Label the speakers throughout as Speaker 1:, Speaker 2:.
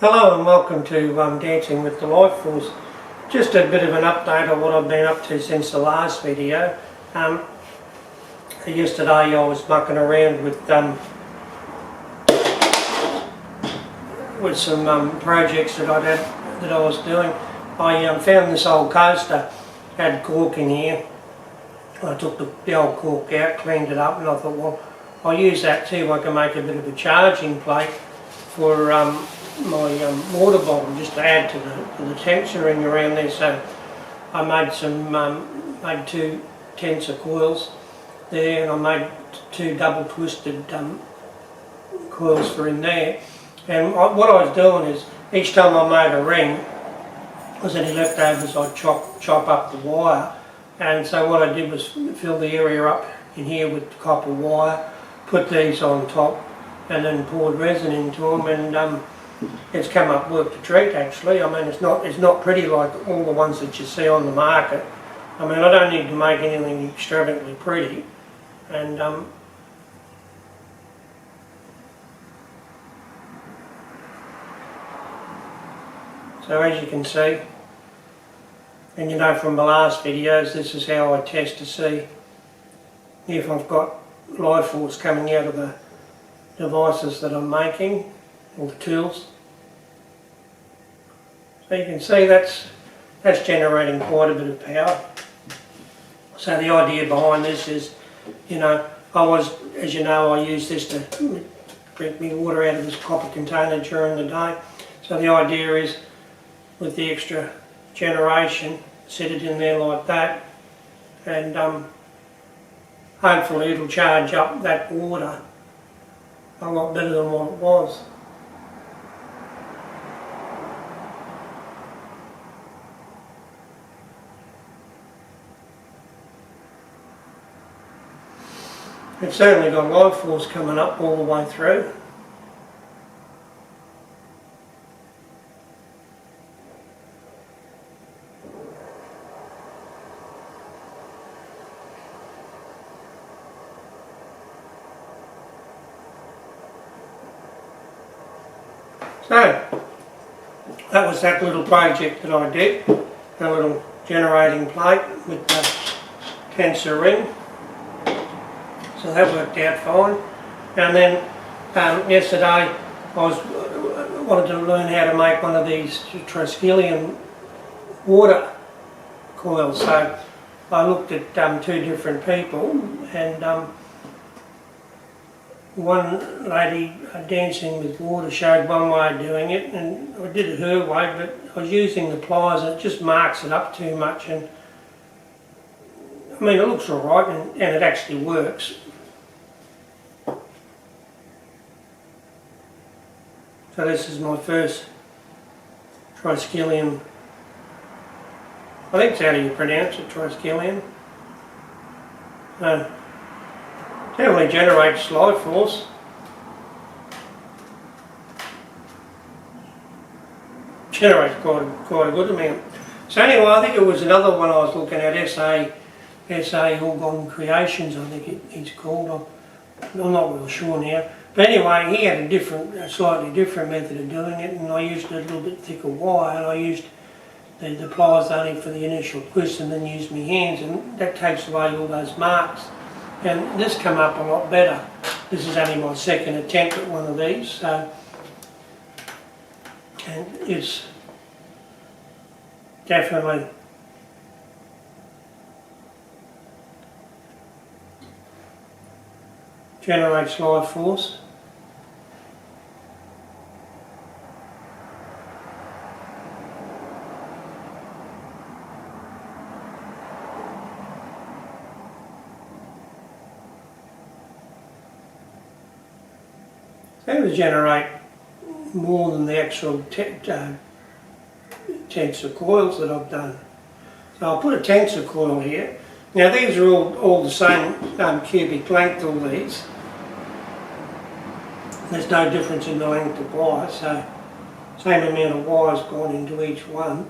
Speaker 1: Hello and welcome to Dancing with the Life Force. Just a bit of an update on what I've been up to since the last video. Yesterday I was mucking around with some projects that I was doing. I found this old coaster, had cork in here. I took the old cork out, cleaned it up, and I thought, well, I'll use that too. I can make a bit of a charging plate for my water bottle, just to add to the tensor ring around there. So I made two tensor coils there, and I made two double twisted coils for in there. And what I was doing is, each time I made a ring, was any leftovers I'd chop up the wire. And so what I did was fill the area up in here with copper wire, put these on top, and then poured resin into them, and it's come up worth a treat actually. I mean, it's not pretty like all the ones that you see on the market. I mean, I don't need to make anything extravagantly pretty, and so as you can see, and you know from the last videos, this is how I test to see if I've got life force coming out of the devices that I'm making, or the tools. So you can see that's generating quite a bit of power. So the idea behind this is, as you know, I use this to drink me water out of this copper container during the day. So the idea is, with the extra generation, set it in there like that, and hopefully it'll charge up that water a lot better than what it was. It's certainly got life force coming up all the way through. So, that was that little project that I did, a little generating plate with the tensor ring. So that worked out fine. And then yesterday I wanted to learn how to make one of these Triskelion water coils. So I looked at two different people, and one lady dancing with water showed one way of doing it, and I did it her way, but I was using the pliers and it just marks it up too much. And I mean, it looks alright, and it actually works. So this is my first Triskelion. I think it's how you pronounce it, Triskelion. Definitely generates life force. Generates quite a good amount. So anyway, I think it was another one I was looking at, SA Orgon Creations, I think it's called. I'm not real sure now. But anyway, he had a slightly different method of doing it, and I used a little bit thicker wire, and I used the pliers only for the initial twist, and then used my hands, and that takes away all those marks. And this come up a lot better. This is only my second attempt at one of these, so, and it's definitely generates life force. It's going to generate more than the actual tensor coils that I've done. So I'll put a tensor coil here. Now these are all the same cubic length, all these. There's no difference in the length of wire, so same amount of wire's gone into each one.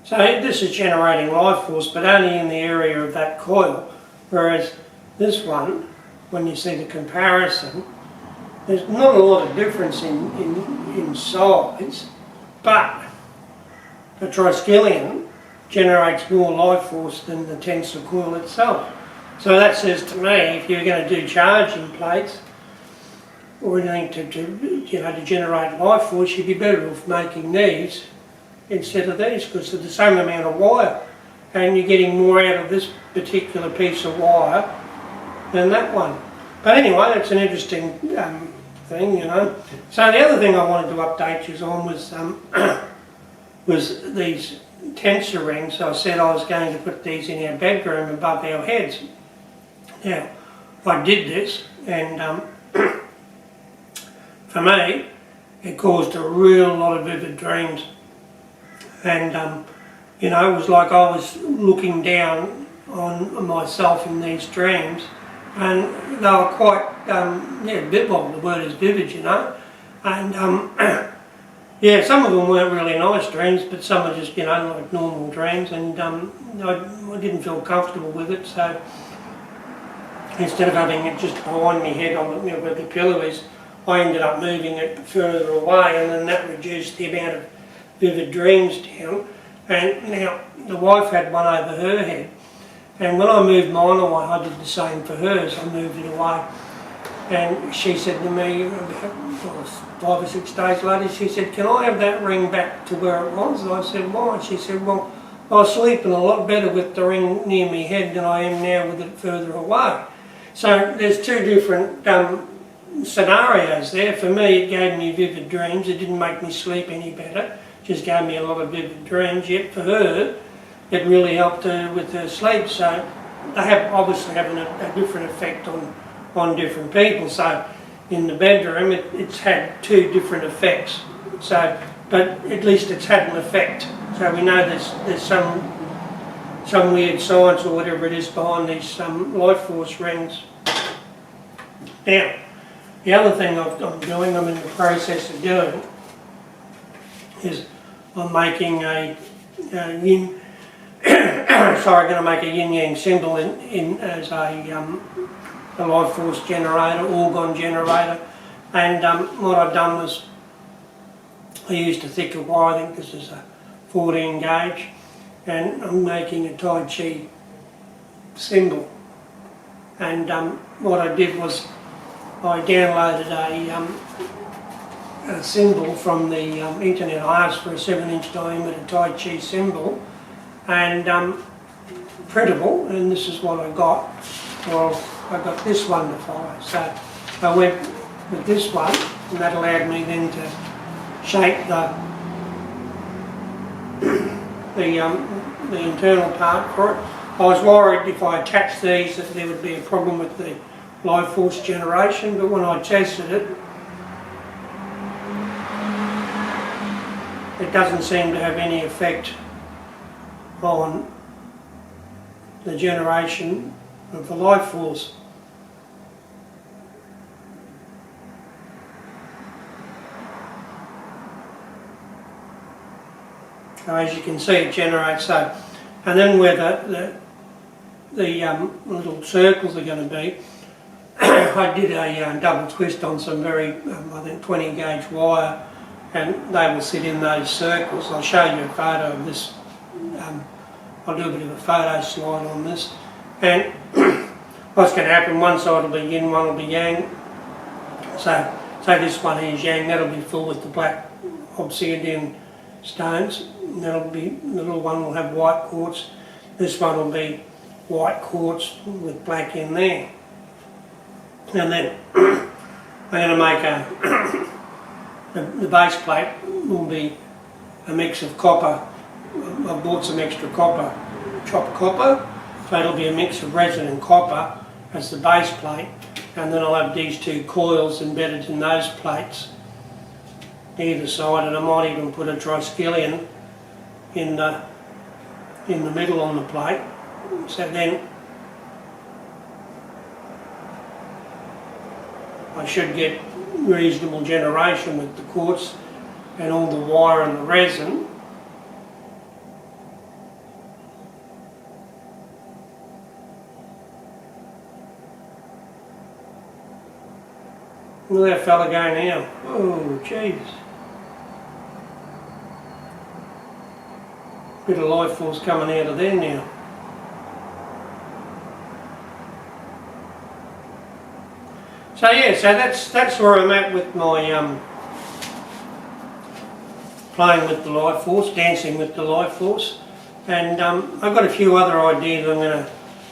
Speaker 1: So this is generating life force, but only in the area of that coil, whereas this one, when you see the comparison, there's not a lot of difference in size, but the triskelion generates more life force than the tensor coil itself. So that says to me, if you're going to do charging plates or anything to generate life force, you'd be better off making these instead of these, because they're the same amount of wire and you're getting more out of this particular piece of wire than that one. But anyway, that's an interesting thing, you know. So the other thing I wanted to update you on was was these tensor rings. I said I was going to put these in our bedroom above our heads. Now, I did this, and for me, it caused a real lot of vivid dreams. And, you know, it was like I was looking down on myself in these dreams, and they were quite, well, the word is vivid, you know. And, yeah, some of them weren't really nice dreams, but some are just, you know, like normal dreams, and I didn't feel comfortable with it, so instead of having it just behind my head on where the pillow is, I ended up moving it further away, and then that reduced the amount of vivid dreams down. And now the wife had one over her head, and when I moved mine away, I did the same for hers. I moved it away, and she said to me, about 5 or 6 days later, she said, "Can I have that ring back to where it was?" And I said, "Why?" She said, "Well, I was sleeping a lot better with the ring near my head than I am now with it further away." So there's two different scenarios there. For me, it gave me vivid dreams. It didn't make me sleep any better. It just gave me a lot of vivid dreams. Yet for her, it really helped her with her sleep. So they have obviously having a different effect on different people. So in the bedroom, it's had two different effects. So, but at least it's had an effect. So we know there's some weird science or whatever it is behind these life force rings. Now, the other thing I'm in the process of doing, is I'm making a yin. Sorry, I'm going to make a yin yang symbol as a life force generator, orgone generator, and what I've done was I used a thicker wire. I think this is a 14 gauge, and I'm making a Tai Chi symbol. And what I did was I downloaded a symbol from the internet. I asked for a 7-inch diameter Tai Chi symbol, and printable, and this is what I got. Well, I got this one to follow, so I went with this one, and that allowed me then to shape the internal part for it. I was worried if I attached these that there would be a problem with the life force generation, but when I tested it, it doesn't seem to have any effect on the generation of the life force. So as you can see, it generates so. And then where the little circles are going to be, I did a double twist on some very, I think 20 gauge wire, and they will sit in those circles. I'll show you a photo of this. I'll do a bit of a photo slide on this. And what's going to happen, one side will be yin, one will be yang. So say this one here is yang, that'll be full with the black obsidian stones. And that'll be, the little one will have white quartz. This one will be white quartz with black in there. And then I'm going to make the base plate will be a mix of copper. I've bought some extra copper, chopped copper, so it'll be a mix of resin and copper as the base plate, and then I'll have these two coils embedded in those plates either side, and I might even put a triskelion in the middle on the plate. So then I should get reasonable generation with the quartz and all the wire and the resin. Look at that fella go now. Oh, jeez. Bit of life force coming out of there now. So yeah, so that's where I'm at with my playing with the life force, dancing with the life force, and I've got a few other ideas.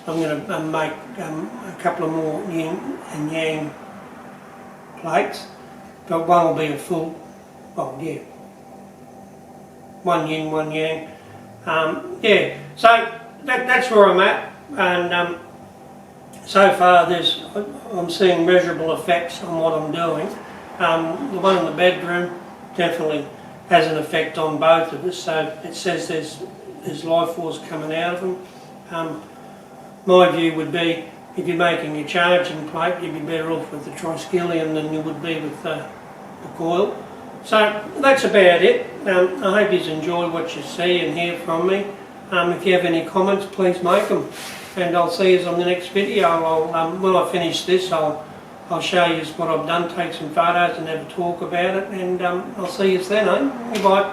Speaker 1: I'm gonna make a couple of more yin and yang plates, but one will be a full, well, yeah, one yin, one yang. Yeah, so that's where I'm at, and so far I'm seeing measurable effects on what I'm doing. The one in the bedroom definitely has an effect on both of us, so it says there's life force coming out of them. My view would be, if you're making a charging plate, you'd be better off with the triskelion than you would be with the coil. So that's about it. I hope you enjoy what you see and hear from me. If you have any comments, please make them, and I'll see you on the next video. When I finish this, I'll show you what I've done, take some photos and have a talk about it, and I'll see you then. Goodbye.